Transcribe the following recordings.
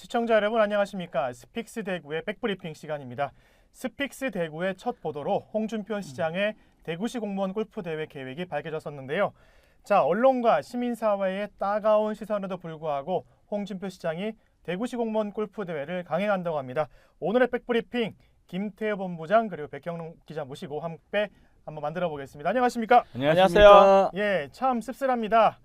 시청자 여러분 안녕하십니까. 스픽스 대구의 백브리핑 시간입니다. 스픽스 대구의 첫 보도로 홍준표 시장의 대구시 공무원 골프대회 계획이 밝혀졌었는데요. 자, 언론과 시민사회의 따가운 시선에도 불구하고 홍준표 시장이 대구시 공무원 골프대회를 강행한다고 합니다. 오늘의 백브리핑 김태호 본부장 그리고 백경록 기자 모시고 함께 한번 만들어 보겠습니다. 안녕하십니까? 안녕하세요. 예, 참 씁쓸합니다.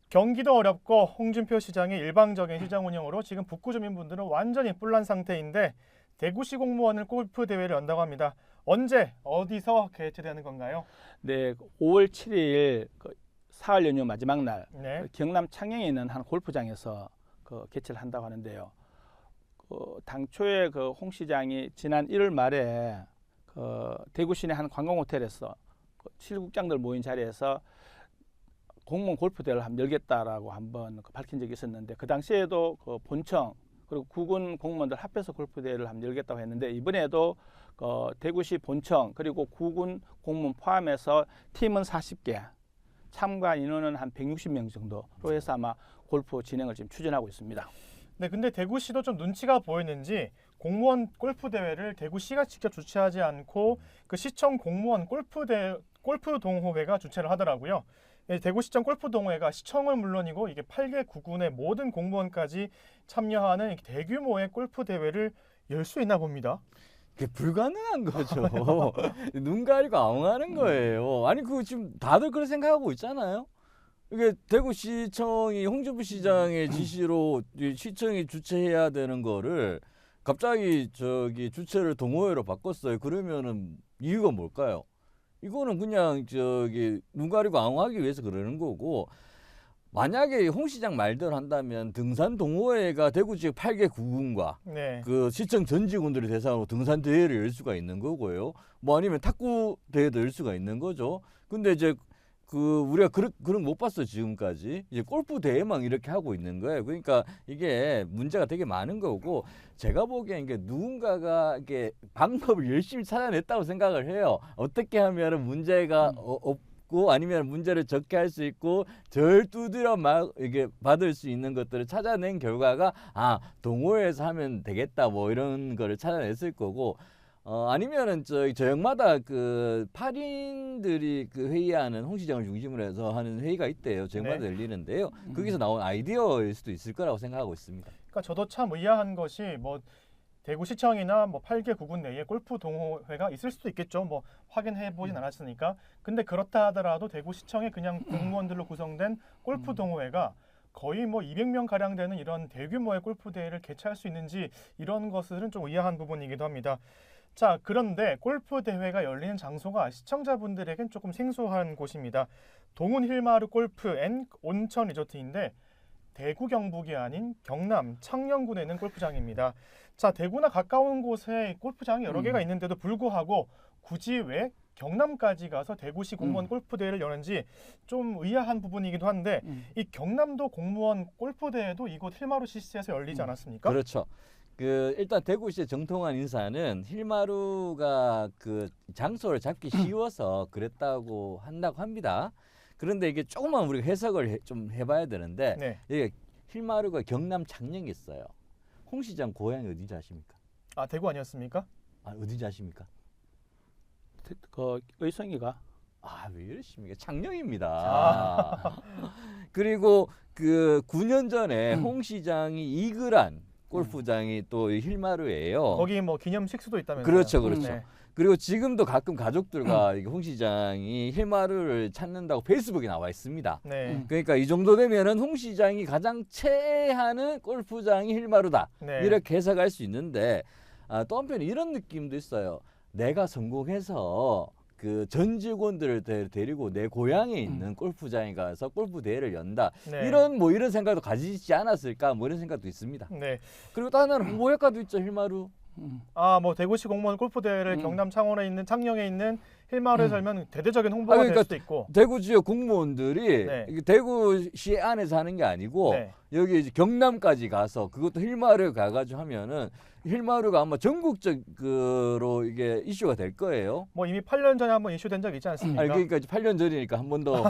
경기도 어렵고 홍준표 시장의 일방적인 시장 운영으로 지금 북구 주민분들은 완전히 뿔난 상태인데 대구시 공무원을 골프 대회를 연다고 합니다. 언제 어디서 개최되는 건가요? 네, 5월 7일 사흘 연휴 마지막 날 네. 경남 창녕에 있는 한 골프장에서 개최를 한다고 하는데요. 당초에 홍 시장이 지난 1월 말에 대구 시내 한 관광 호텔에서 실국장들 모인 자리에서 공무원 골프 대회를 한번 열겠다라고 한번 밝힌 적이 있었는데 그 당시에도 본청 그리고 구군 공무원들 합해서 골프 대회를 한번 열겠다고 했는데 이번에도 대구시 본청 그리고 구군 공무원 포함해서 팀은 40개, 참가 인원은 한 160명 정도로 해서 아마 골프 진행을 지금 추진하고 있습니다. 네, 근데 대구시도 좀 눈치가 보이는지 공무원 골프 대회를 대구시가 직접 주최하지 않고 그 시청 공무원 골프 동호회가 주최를 하더라고요. 대구시청 골프동호회가 시청은 물론이고 이게 8개 구군의 모든 공무원까지 참여하는 대규모의 골프 대회를 열 수 있나 봅니다. 그게 불가능한 거죠. 눈 가리고 아웅하는 거예요. 아니 그거 지금 다들 그렇게 생각하고 있잖아요. 이게 대구시청이 홍준표 시장의 지시로 시청이 주최해야 되는 거를 갑자기 주최를 동호회로 바꿨어요. 그러면은 이유가 뭘까요? 이거는 그냥 눈 가리고 아웅하기 위해서 그러는 거고, 만약에 홍 시장 말대로 한다면 등산 동호회가 대구 지역 8개 구군과 네. 그 시청 전 직원들을 대상으로 등산 대회를 열 수가 있는 거고요. 뭐 아니면 탁구 대회도 열 수가 있는 거죠. 근데 이제 우리가 그런 못 봤어 지금까지. 이제 골프 대회만 이렇게 하고 있는 거예요. 그러니까 이게 문제가 되게 많은 거고, 제가 보기엔 이게 누군가가 이게 방법을 열심히 찾아냈다고 생각을 해요. 어떻게 하면은 문제가 없고 아니면 문제를 적게 할 수 있고 절 두드려 막 이게 받을 수 있는 것들을 찾아낸 결과가 동호회에서 하면 되겠다 뭐 이런 거를 찾아냈을 거고, 아니면은 저녁마다 그 8인들이 회의하는 홍 시장을 중심으로 해서 하는 회의가 있대요. 저녁마다 네. 열리는데요. 거기서 나온 아이디어일 수도 있을 거라고 생각하고 있습니다. 그러니까 저도 참 의아한 것이 뭐 대구시청이나 뭐 8개 구군 내에 골프 동호회가 있을 수도 있겠죠. 뭐 확인해 보진 않았으니까. 근데 그렇다 하더라도 대구시청에 그냥 공무원들로 구성된 골프 동호회가 거의 뭐 200명 가량 되는 이런 대규모의 골프 대회를 개최할 수 있는지 이런 것들은 좀 의아한 부분이기도 합니다. 자, 그런데 골프 대회가 열리는 장소가 시청자분들에겐 조금 생소한 곳입니다. 동훈 힐마루 골프 앤 온천 리조트인데 대구 경북이 아닌 경남 창녕군에 있는 골프장입니다. 자, 대구나 가까운 곳에 골프장이 여러 개가 있는데도 불구하고 굳이 왜 경남까지 가서 대구시 공무원 골프 대회를 여는지 좀 의아한 부분이기도 한데 이 경남도 공무원 골프 대회도 이곳 힐마루 CC에서 열리지 않았습니까? 그렇죠. 일단 대구시의 정통한 인사는 힐마루가 장소를 잡기 쉬워서 그랬다고 한다고 합니다. 그런데 이게 조금만 우리가 해석을 좀 해봐야 되는데, 네. 이게 힐마루가 경남 창녕에 있어요. 홍 시장 고향이 어딘지 아십니까? 아, 대구 아니었습니까? 어딘지 아십니까? 의성이가 왜 이러십니까? 창녕입니다. 그리고 9년 전에 홍 시장이 이글한 골프장이 또 힐마루예요. 거기 뭐 기념 식수도 있다면서요? 그렇죠, 그렇죠. 네. 그리고 지금도 가끔 가족들과 홍 시장이 힐마루를 찾는다고 페이스북에 나와 있습니다. 네. 그러니까 이 정도 되면은 홍 시장이 가장 최애하는 골프장이 힐마루다. 네. 이렇게 해석할 수 있는데, 또 한편 이런 느낌도 있어요. 내가 성공해서 전 직원들을 데리고 내 고향에 있는 골프장에 가서 골프 대회를 연다. 네. 이런 생각도 가지지 않았을까? 뭐 이런 생각도 있습니다. 네. 그리고 또 하나는 홍보 효과도 있죠, 힐마루. 뭐 대구시 공무원 골프 대회를 경남 창녕에 있는 힐마루에서 열면 대대적인 홍보가 그러니까 될 수도 있고. 대구 지역 공무원들이 네. 이게 대구시 안에서 하는 게 아니고 네. 여기 이제 경남까지 가서 그것도 힐마루에 가가지고 하면은 힐마루가 아마 전국적으로 이게 이슈가 될 거예요. 뭐 이미 8년 전에 한번 이슈된 적 있지 않습니까? 그러니까 이제 8년 전이니까 한 번 더.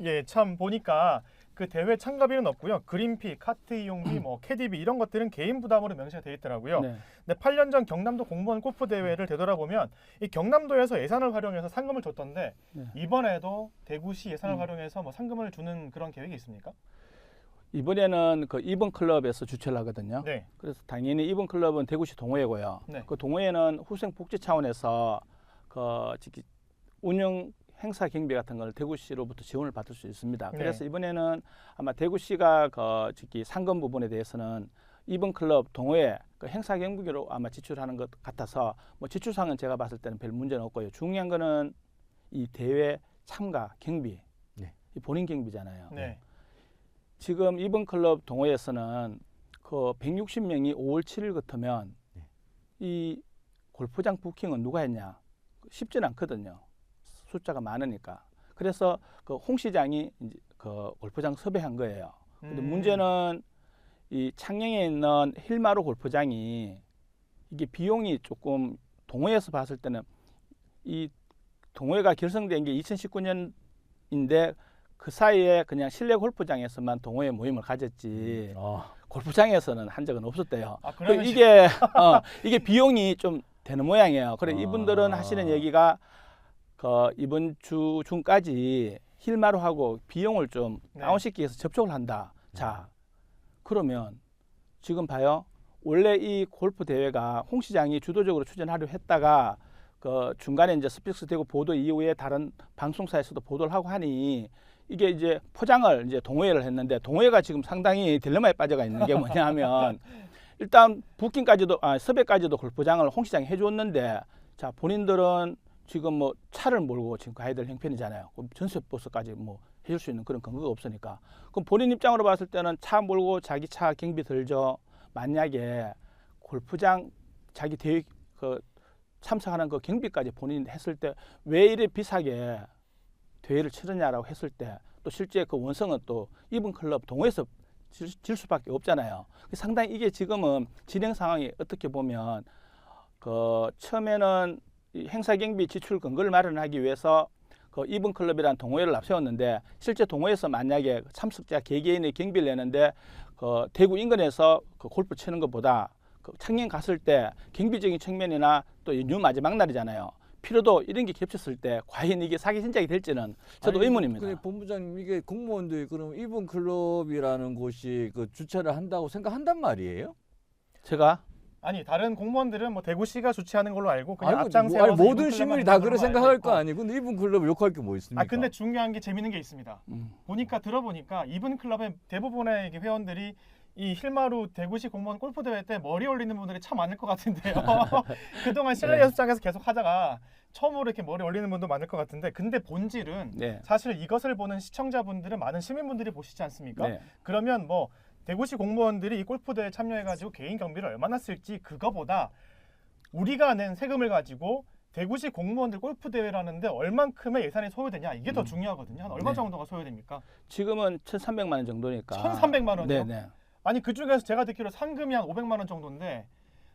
예, 참 보니까 그 대회 참가비는 없고요. 그린피, 카트 이용비, 뭐 캐디비 이런 것들은 개인 부담으로 명시가 돼 있더라고요. 네. 근데 8년 전 경남도 공무원 골프 대회를 되돌아보면 이 경남도에서 예산을 활용해서 상금을 줬던데 네. 이번에도 대구시 예산을 활용해서 뭐 상금을 주는 그런 계획이 있습니까? 이번에는 그 이번 클럽에서 주최를 하거든요. 네. 그래서 당연히 이번 클럽은 대구시 동호회고요. 네. 그 동호회는 후생 복지 차원에서 그 특히 운영 행사 경비 같은 걸 대구시로부터 지원을 받을 수 있습니다. 네. 그래서 이번에는 아마 대구시가 그 특히 상금 부분에 대해서는 이번 클럽 동호회 그 행사 경비로 아마 지출하는 것 같아서 뭐 지출상은 제가 봤을 때는 별 문제는 없고요. 중요한 거는 이 대회 참가 경비, 네. 이 본인 경비잖아요. 네. 지금 이번 클럽 동호회에서는 그 160명이 5월 7일 같으면 네. 이 골프장 부킹은 누가 했냐? 쉽지는 않거든요. 숫자가 많으니까. 그래서 그 홍 시장이 이제 그 골프장 섭외한 거예요. 근데 문제는 이 창녕에 있는 힐마루 골프장이 이게 비용이 조금 동호회에서 봤을 때는 이 동호회가 결성된 게 2019년인데 그 사이에 그냥 실내 골프장에서만 동호회 모임을 가졌지 골프장에서는 한 적은 없었대요. 아, 그 그러면 이게 비용이 좀 되는 모양이에요. 그래 이분들은 아. 하시는 얘기가 그 이번 주 중까지 힐마루하고 비용을 좀 네. 다운시키기 위해서 접촉을 한다. 자, 그러면 지금 봐요. 원래 이 골프 대회가 홍 시장이 주도적으로 추진하려 했다가 그 중간에 이제 스픽스 되고 보도 이후에 다른 방송사에서도 보도를 하고 하니 이게 이제 포장을 이제 동호회를 했는데 동호회가 지금 상당히 딜레마에 빠져가 있는 게 뭐냐면 일단 부킹까지도 섭외까지도 골프장을 홍 시장이 해줬는데 자 본인들은 지금 뭐 차를 몰고 지금 가야 될 형편이잖아요. 그럼 전세 버스까지 뭐 해줄 수 있는 그런 근거가 없으니까. 그럼 본인 입장으로 봤을 때는 차 몰고 자기 차 경비 들죠. 만약에 골프장 자기 대회 그 참석하는 그 경비까지 본인이 했을 때 왜 이래 비싸게 대회를 치르냐라고 했을 때 또 실제 그 원성은 또 이번 클럽 동호회에서 질 수밖에 없잖아요. 상당히 이게 지금은 진행 상황이 어떻게 보면 그 처음에는 이 행사 경비 지출 근거를 마련하기 위해서 그 이번 클럽이라는 동호회를 앞세웠는데 실제 동호회에서 만약에 참석자 개개인의 경비를 내는데 그 대구 인근에서 그 골프 치는 것보다 그 창녕 갔을 때 경비적인 측면이나 또 연휴 마지막 날이잖아요. 필요도 이런 게 겹쳤을 때 과연 이게 사기 신작이 될지는 저도 의문입니다. 근데 본부장님 이게 공무원들이 그럼 이번 클럽이라는 곳이 그 주최를 한다고 생각한단 말이에요? 제가 아니 다른 공무원들은 뭐 대구시가 주최하는 걸로 알고 그냥 아니, 앞장서 아니, 모든 시민이 다 그래 생각할 거 아니에요. 근데 이분 클럽을 욕할 게 뭐 있습니까? 아 근데 중요한 게 재밌는 게 있습니다. 들어보니까 이분 클럽의 대부분의 이게 회원들이 이 힐마루 대구시 공무원 골프 대회 때 머리 올리는 분들이 참 많을 것 같은데요. 그동안 실내 연습장에서 계속 하다가 처음으로 이렇게 머리 올리는 분도 많을 것 같은데 근데 본질은 네. 사실 이것을 보는 시청자분들은 많은 시민분들이 보시지 않습니까? 네. 그러면 뭐 대구시 공무원들이 이 골프 대회에 참여해가지고 개인 경비를 얼마나 쓸지 그거보다 우리가 낸 세금을 가지고 대구시 공무원들 골프 대회라는데 얼만큼의 예산이 소요되냐 이게 더 중요하거든요. 한 얼마 네. 정도가 소요됩니까? 지금은 1,300만 원 정도니까. 1,300만 원이요? 네. 아니 그 중에서 제가 듣기로 상금이 한 500만 원 정도인데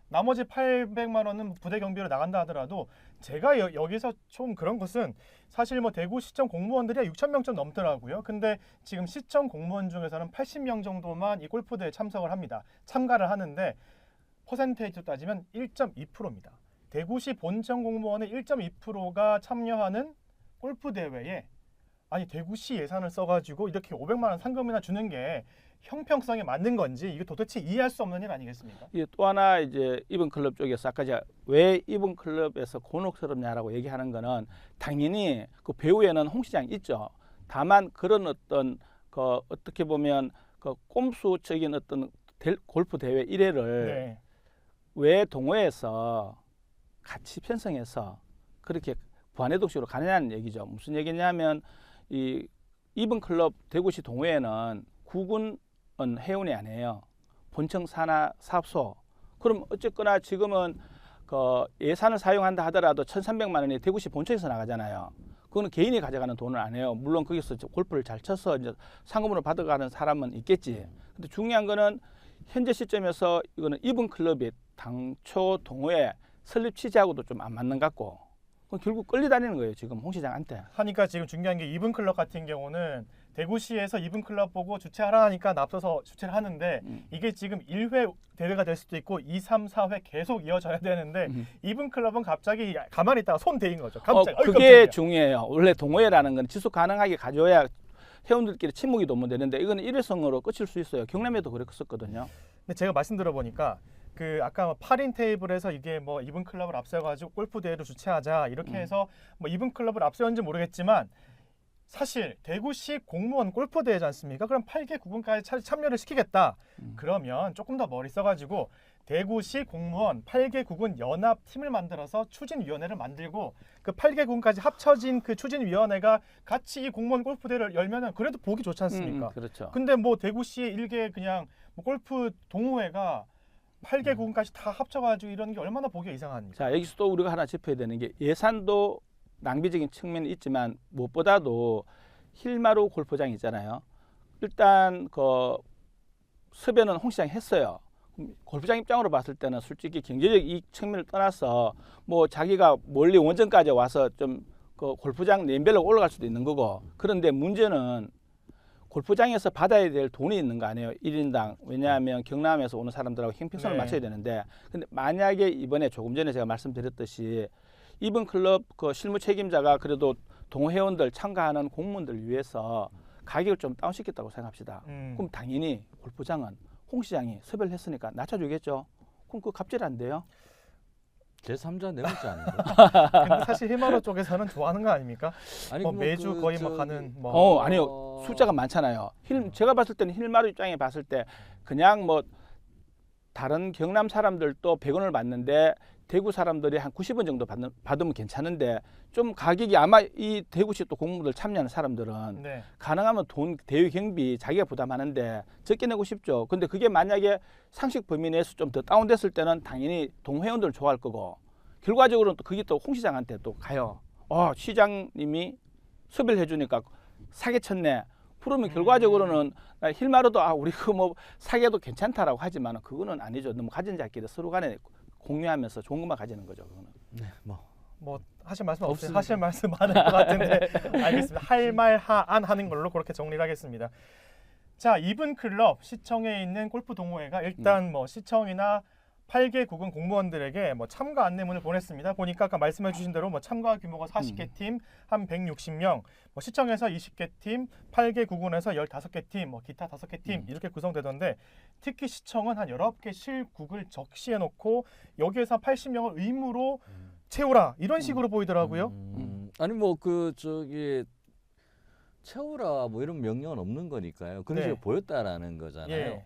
나머지 800만 원은 부대 경비로 나간다 하더라도 제가 여기서 좀 그런 것은 사실 뭐 대구시청 공무원들이 6,000명 좀 넘더라고요. 근데 지금 시청 공무원 중에서는 80명 정도만 이 골프 대회에 참석을 합니다. 참가를 하는데 퍼센테이지로 따지면 1.2%입니다. 대구시 본청 공무원의 1.2%가 참여하는 골프 대회에 아니 대구시 예산을 써가지고 이렇게 500만 원 상금이나 주는 게 형평성에 맞는 건지 이게 도대체 이해할 수 없는 일 아니겠습니까? 이게 또 하나 이제 이번 클럽 쪽에서 아까 제가 왜 이번 클럽에서 곤혹스럽냐라고 얘기하는 거는 당연히 그 배후에는 홍 시장이 있죠. 다만 그런 어떤 그 어떻게 보면 그 꼼수적인 어떤 골프 대회 일회를 네. 왜 동호회에서 같이 편성해서 그렇게 부안해독식으로 가느냐는 얘기죠. 무슨 얘기냐면 이 이번 클럽 대구시 동호회는 구군 회원이 아니에요. 본청 산하 사업소. 그럼 어쨌거나 지금은 그 예산을 사용한다 하더라도 1,300만 원이 대구시 본청에서 나가잖아요. 그거는 개인이 가져가는 돈은 아니에요. 물론 거기서 골프를 잘 쳐서 이제 상금으로 받아가는 사람은 있겠지. 근데 중요한 거는 현재 시점에서 이거는 이번 클럽이 당초 동호회 설립 취지하고도 좀 안 맞는 것 같고 결국 끌려다니는 거예요. 지금 홍 시장한테. 하니까 지금 중요한 게 이분 클럽 같은 경우는 대구시에서 이븐클럽 보고 주최하라 하니까 앞서서 주최를 하는데 이게 지금 1회 대회가 될 수도 있고 2, 3, 4회 계속 이어져야 되는데 이븐클럽은 갑자기 가만히 있다가 손 대인 거죠. 갑자기. 그게 깜짝이야. 중요해요. 원래 동호회라는 건 지속 가능하게 가져야 회원들끼리 친목이 도모되는데 이거는 일회성으로 끝일 수 있어요. 경남에도 그랬었거든요. 근데 제가 말씀 들어보니까 그 아까 8인 테이블에서 이게 뭐 이븐클럽을 앞세워가지고 골프 대회를 주최하자 이렇게 해서 뭐 이븐클럽을 앞세웠는지 모르겠지만 사실 대구시 공무원 골프 대회지 않습니까? 그럼 8개 구군까지 참여를 시키겠다. 그러면 조금 더 머리 써가지고 대구시 공무원 8개 구군 연합 팀을 만들어서 추진위원회를 만들고 그 8개 구군까지 합쳐진 그 추진위원회가 같이 이 공무원 골프 대회를 열면은 그래도 보기 좋지 않습니까? 그렇죠. 근데 뭐 대구시의 일개 그냥 뭐 골프 동호회가 8개 구군까지 다 합쳐가지고 이런 게 얼마나 보기가 이상합니까? 자, 여기서 또 우리가 하나 짚어야 되는 게 예산도 낭비적인 측면이 있지만 무엇보다도 힐마루 골프장 있잖아요. 일단 그 섭외는 홍 시장이 했어요. 골프장 입장으로 봤을 때는 솔직히 경제적 이익 측면을 떠나서 뭐 자기가 멀리 원정까지 와서 좀 그 골프장 네임밸류가 올라갈 수도 있는 거고, 그런데 문제는 골프장에서 받아야 될 돈이 있는 거 아니에요. 1인당. 왜냐하면 경남에서 오는 사람들하고 형평성을 네. 맞춰야 되는데, 근데 만약에 이번에 조금 전에 제가 말씀드렸듯이 이븐클럽 그 실무 책임자가 그래도 동호회원들 참가하는 공무원들 위해서 가격을 좀 다운시켰다고 생각합시다. 그럼 당연히 골프장은 홍 시장이 섭외를 했으니까 낮춰주겠죠. 그럼 그 갑질 안 돼요? 제3자 내놓지 않는데. 근데 사실 힐마루 쪽에서는 좋아하는 거 아닙니까? 아니 뭐 뭐 매주 그 거의 뭐 저기- 가는 뭐 아니요. 숫자가 많잖아요. 제가 봤을 때는 힐마루 입장에 봤을 때 그냥 뭐 다른 경남 사람들도 100원을 받는데 대구 사람들이 한 90원 정도 받으면 괜찮은데, 좀 가격이 아마 이 대구시 또 공무원들 참여하는 사람들은 네. 가능하면 돈 대회 경비 자기가 부담하는데 적게 내고 싶죠. 근데 그게 만약에 상식 범위 내에서 좀 더 다운됐을 때는 당연히 동회원들 좋아할 거고, 결과적으로는 또 그게 또 홍 시장한테 또 가요. 시장님이 섭외를 해주니까 사기 쳤네. 그러면 결과적으로는 힐마루도 우리 그 뭐 사기도 괜찮다라고 하지만 그거는 아니죠. 너무 가진 자끼리 서로 간에 공유하면서 좋은 것만 가지는 거죠. 그거는. 네, 뭐 하실 말씀 없으세요? 없습니다. 하실 말씀 많을 것 같은데 알겠습니다. 할 말 하안 하는 걸로 그렇게 정리를 하겠습니다. 자, 이븐클럽 시청에 있는 골프 동호회가 일단 뭐 시청이나 8개 구군 공무원들에게 뭐 참가 안내문을 보냈습니다. 보니까 아까 말씀해 주신 대로 뭐 참가 규모가 40개 팀, 한 160명, 뭐 시청에서 20개 팀, 8개 구군에서 15개 팀, 뭐 기타 5개 팀 이렇게 구성되던데, 특히 시청은 한 19개 실국을 적시해 놓고 여기에서 80명을 의무로 채우라 이런 식으로 보이더라고요. 아니 뭐 그 저기 채우라 뭐 이런 명령은 없는 거니까요. 그런 네. 식으로 보였다라는 거잖아요. 예.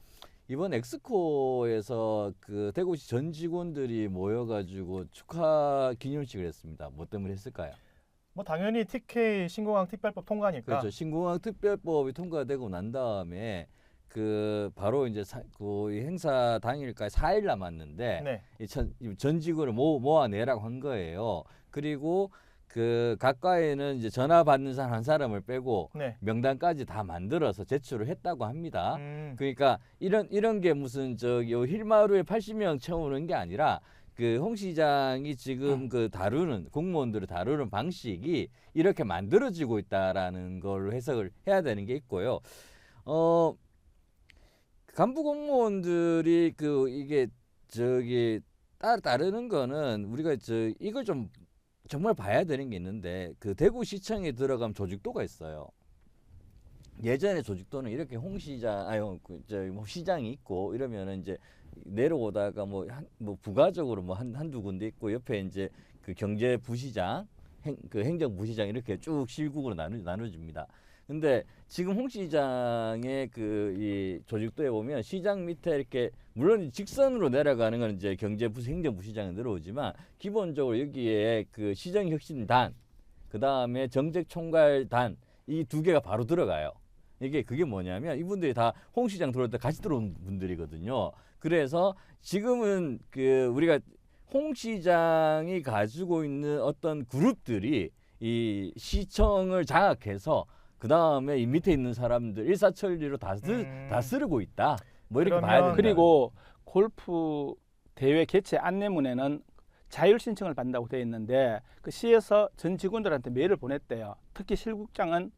이번 엑스코에서 그 대구시 전 직원들이 모여가지고 축하 기념식을 했습니다. 뭐 때문에 했을까요? 뭐 당연히 TK 신공항 특별법 통과니까. 그렇죠. 신공항 특별법이 통과되고 난 다음에 그 바로 이제 그 행사 당일까지 4일 남았는데 네. 전 직원을 모아내라고 한 거예요. 그리고 그 가까이는 이제 전화 받는 사람 한 사람을 빼고 네. 명단까지 다 만들어서 제출을 했다고 합니다. 음. 그러니까 이런 게 무슨 저기 힐마루에 80명 채우는 게 아니라 그 홍 시장이 지금 그 다루는 공무원들을 다루는 방식이 이렇게 만들어지고 있다라는 걸로 해석을 해야 되는 게 있고요. 간부 공무원들이 그 이게 저기 따르는 거는 우리가 이걸 좀 정말 봐야 되는 게 있는데, 그 대구시청에 들어가면 조직도가 있어요. 예전에 조직도는 이렇게 홍 시장, 뭐 시장이 있고 이러면은 이제 내려오다가 뭐 부가적으로 뭐 한두 군데 있고 옆에 이제 그 경제부시장, 그 행정부시장 이렇게 쭉 실국으로 나눠집니다. 근데 지금 홍 시장의 그 이 조직도에 보면 시장 밑에 이렇게 물론 직선으로 내려가는 건 이제 경제부시 행정부시장에 들어오지만 기본적으로 여기에 그 시정혁신단, 그 다음에 정책총괄단 이 두 개가 바로 들어가요. 그게 뭐냐면 이분들이 다 홍 시장 들어올 때 같이 들어온 분들이거든요. 그래서 지금은 그 우리가 홍 시장이 가지고 있는 어떤 그룹들이 이 시청을 장악해서 그 다음에 이 밑에 있는 사람들 일사천리로 다 쓰르고 있다. 뭐 이렇게 봐야 된다. 그리고 골프 대회 개최 안내문에는 자율 신청을 받는다고 되어 있는데 그 시에서 전 직원들한테 메일을 보냈대요. 특히 실국장은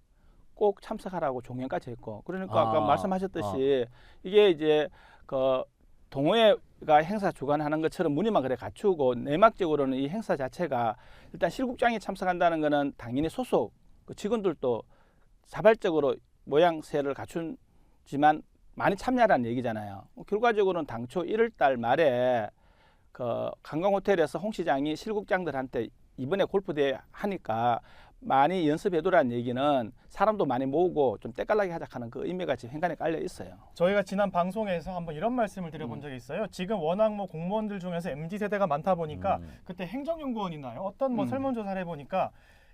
꼭 참석하라고 종연까지 했고 그러니까 아까 아, 말씀하셨듯이 이게 이제 그 동호회가 행사 주관하는 것처럼 문의만 그래 갖추고 내막적으로는 이 행사 자체가 일단 실국장이 참석한다는 거는 당연히 소속 그 직원들도 자발적으로 모양새를 갖춘지만 많이 참여하라는 얘기잖아요. 결과적으로는 당초 1월 달 말에 그 관광호텔에서 홍 시장이 실국장들한테 이번에 골프대회 하니까 많이 연습해두라는 얘기는 사람도 많이 모으고 좀 때깔나게 하자 하는 그 의미가 지금 행간에 깔려 있어요. 저희가 지난 방송에서 한번 이런 말씀을 드려본 적이 있어요. 지금 워낙 뭐 공무원들 중에서 MZ세대가 많다 보니까 그때 행정연구원이나요? 어떤 뭐 설문조사를 해보니까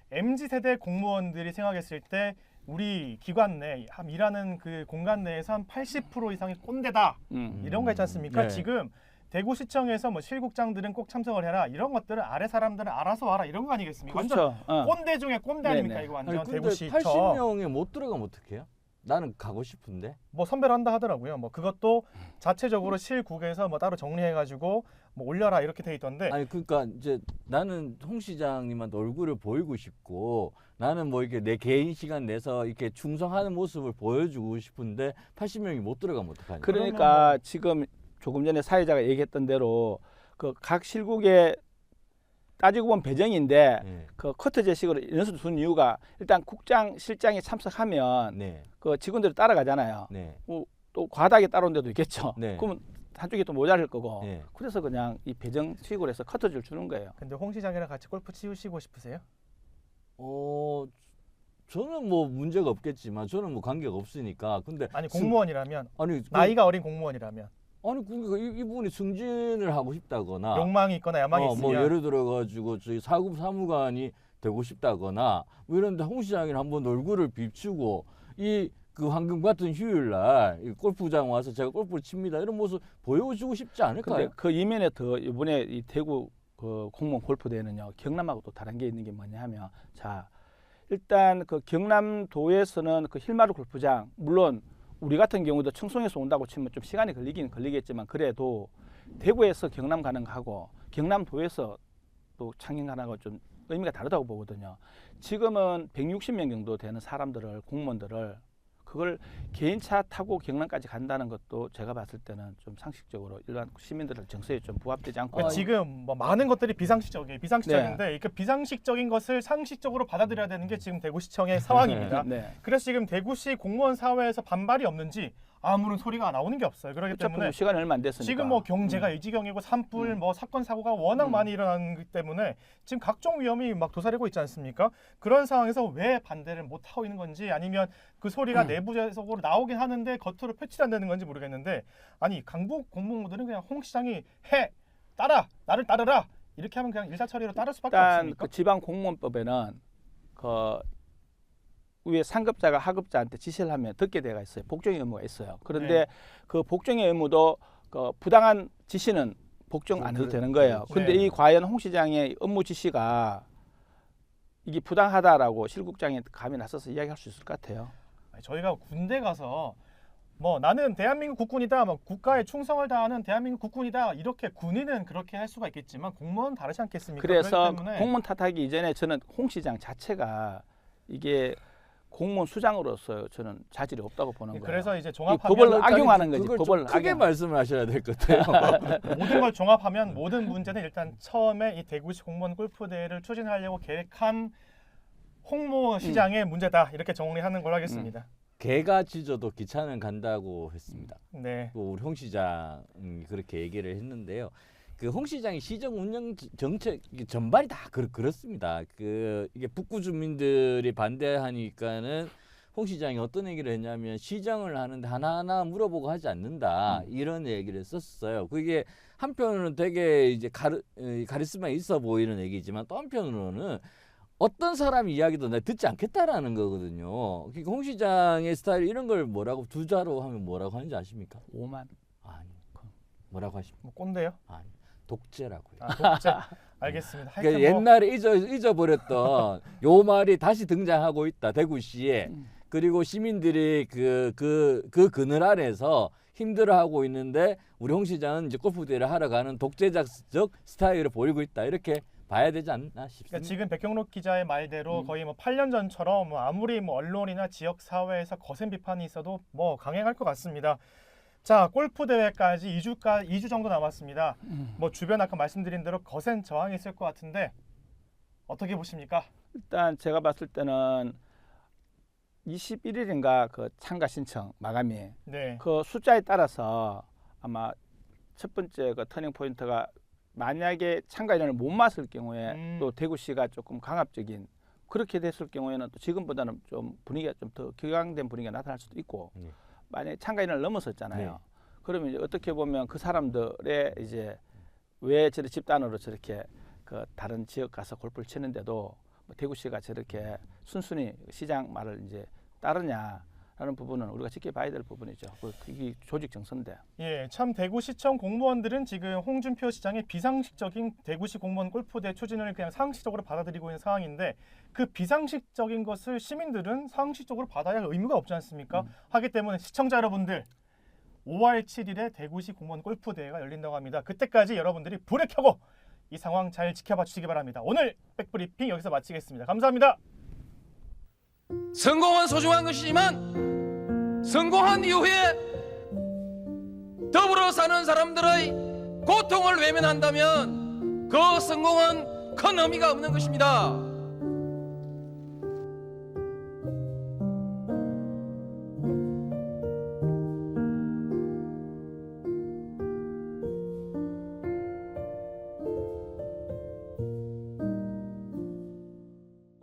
MZ세대 공무원들이 생각했을 때 우리 기관 내 일하는 그 공간 내에서 한 80% 이상이 꼰대다 이런 거 있지 않습니까? 네. 지금 대구시청에서 뭐 실국장들은 꼭 참석을 해라 이런 것들은 아래 사람들은 알아서 와라 이런 거 아니겠습니까? 그렇죠. 완전 꼰대 중에 꼰대 아닙니까? 네네. 이거 아니, 완전 근데 대구시청 80명에 못 들어가면 어떡해요? 나는 가고 싶은데. 뭐 선배를 한다 하더라고요. 뭐 그것도 자체적으로 실국에서 뭐 따로 정리해가지고 뭐 올려라 이렇게 돼 있던데. 아니 그러니까 이제 나는 홍 시장님한테 얼굴을 보이고 싶고 나는 뭐 이렇게 내 개인 시간 내서 이렇게 충성하는 모습을 보여주고 싶은데 80명이 못 들어가면 어떡하냐. 그러니까 지금 조금 전에 사회자가 얘기했던 대로 그 각 실국의 따지고 보면 배정인데 네. 그 커트 제식으로 연수를 둔 이유가 일단 국장 실장이 참석하면 네. 그 직원들이 따라가잖아요. 네. 또 과다하게 따라온 데도 있겠죠. 네. 그러면 한쪽이 또 모자랄 거고. 네. 그래서 그냥 이 배정식으로 해서 커트를 주는 거예요. 근데 홍 시장이랑 같이 골프 치우시고 싶으세요? 저는 뭐 문제가 없겠지만 저는 뭐 관계가 없으니까. 근데 아니 공무원이라면 아니 나이가 어린 공무원이라면 그러니까 이분이 승진을 하고 싶다거나 욕망이 있거나 야망이 있으면 뭐 예를 들어 가지고 저희 사급 사무관이 되고 싶다거나 뭐 이런데 홍 시장이 한번 얼굴을 비추고 이 그 황금 같은 휴일 날 골프장 와서 제가 골프를 칩니다 이런 모습 보여주고 싶지 않을까요? 근데 그 이면에 더 이번에 이 대구 그 공무원 골프 대회는요 경남하고 또 다른 게 있는 게 뭐냐하면 자 일단 그 경남도에서는 그 힐마루 골프장 물론 우리 같은 경우도 청송에서 온다고 치면 좀 시간이 걸리긴 걸리겠지만 그래도 대구에서 경남 가는 거하고 경남도에서 또 창녕 가는 거 좀 의미가 다르다고 보거든요. 지금은 160명 정도 되는 사람들을 공무원들을 그걸 개인차 타고 경남까지 간다는 것도 제가 봤을 때는 좀 상식적으로 일반 시민들의 정서에 좀 부합되지 않고 그러니까 지금 뭐 많은 것들이 비상식적인데 네. 그 비상식적인 것을 상식적으로 받아들여야 되는 게 지금 대구시청의 상황입니다. 네. 그래서 지금 대구시 공무원 사회에서 반발이 없는지 아무런 소리가 나오는 게 없어요. 그렇기 어차피 때문에 시간이 얼마 안 됐으니까 지금 뭐 경제가 이 지경이고 산불 뭐 사건 사고가 워낙 많이 일어나기 때문에 지금 각종 위험이 막 도사리고 있지 않습니까? 그런 상황에서 왜 반대를 못 하고 있는 건지 아니면 그 소리가 내부적으로 나오긴 하는데 겉으로 표출이 안 되는 건지 모르겠는데 아니 강북 공무원들은 그냥 홍 시장이 해 나를 따르라 이렇게 하면 그냥 일사처리로 따를 수밖에 일단 없습니까? 그 지방 공무원법에는 그 위에 상급자가 하급자한테 지시를 하면 듣게 돼가 있어요. 복종의 의무가 있어요. 그런데 네. 그 복종의 의무도 그 부당한 지시는 복종 안 해도 되는 거예요. 근데 네. 이 과연 홍 시장의 업무 지시가 이게 부당하다라고 실국장이 감히 나서서 이야기할 수 있을 것 같아요. 아니, 저희가 군대 가서 뭐 나는 대한민국 국군이다, 뭐 국가에 충성을 다하는 대한민국 국군이다 이렇게 군인은 그렇게 할 수가 있겠지만 공무원은 다르지 않겠습니까? 그래서 그렇기 때문에 공무원 탓하기 이전에 저는 홍 시장 자체가 이게 공무원 수장으로서 저는 자질이 없다고 보는 거예요. 그래서 이제 이 종합하면 법을 악용하는 거지. 그걸 법을 좀 크게 악용. 말씀을 하셔야 될 것 같아요. 모든 걸 종합하면 모든 문제는 일단 처음에 이 대구시 공무원 골프 대회를 추진하려고 계획한 홍모 시장의 문제다 이렇게 정리하는 걸로 하겠습니다. 개가 짖어도 기차는 간다고 했습니다. 네. 우리 홍 시장이 그렇게 얘기를 했는데요. 그 홍 시장이 시정 운영 정책 전반이 다 그렇습니다. 그 이게 북구 주민들이 반대하니까는 홍 시장이 어떤 얘기를 했냐면 시정을 하는데 하나하나 물어보고 하지 않는다 이런 얘기를 썼어요. 그게 한편으로는 되게 이제 카리스마 있어 보이는 얘기지만 또 한편으로는 어떤 사람 이야기도 내가 듣지 않겠다라는 거거든요. 그러니까 홍 시장의 스타일 이런 걸 뭐라고 두 자로 하면 뭐라고 하는지 아십니까? 5만. 아니, 뭐라고 하십니까? 뭐 꼰대요? 아니, 독재라고요. 아, 독재. 알겠습니다. 하여튼 그러니까 뭐 옛날에 잊어버렸던 요 말이 다시 등장하고 있다 대구시에. 그리고 시민들이 그 그늘 아래서 힘들어하고 있는데 우리 홍 시장은 이제 골프 대회를 하러 가는 독재자적 스타일을 보이고 있다 이렇게 봐야 되지 않나 싶습니다. 그러니까 지금 백경록 기자의 말대로 거의 뭐 8년 전처럼 뭐 아무리 뭐 언론이나 지역 사회에서 거센 비판이 있어도 뭐 강행할 것 같습니다. 자, 골프 대회까지 2주 정도 남았습니다. 뭐 주변 아까 말씀드린 대로 거센 저항이 있을 것 같은데 어떻게 보십니까? 일단 제가 봤을 때는 21일인가 그 참가 신청 마감이 네. 그 숫자에 따라서 아마 첫 번째 그 터닝 포인트가 만약에 참가 인원을 못 맞을 경우에 또 대구시가 조금 강압적인 그렇게 됐을 경우에는 또 지금보다는 좀 분위기가 좀 더 격앙된 분위기가 나타날 수도 있고 만약에 참가 인원을 넘어섰잖아요. 네. 그러면 이제 어떻게 보면 그 사람들의 이제 왜 저렇게 집단으로 저렇게 그 다른 지역 가서 골프를 치는데도 뭐 대구시가 저렇게 순순히 시장 말을 이제 따르냐라는 부분은 우리가 지켜봐야 될 부분이죠. 그게 조직 정서인데. 예, 참 대구시청 공무원들은 지금 홍준표 시장의 비상식적인 대구시 공무원 골프대 추진을 그냥 상식적으로 받아들이고 있는 상황인데 그 비상식적인 것을 시민들은 상식적으로 받아야 할 의무가 없지 않습니까? 하기 때문에 시청자 여러분들 5월 7일에 대구시 공무원 골프대회가 열린다고 합니다. 그때까지 여러분들이 불을 켜고 이 상황 잘 지켜봐 주시기 바랍니다. 오늘 백브리핑 여기서 마치겠습니다. 감사합니다. 성공은 소중한 것이지만 성공한 이후에 더불어 사는 사람들의 고통을 외면한다면 그 성공은 큰 의미가 없는 것입니다.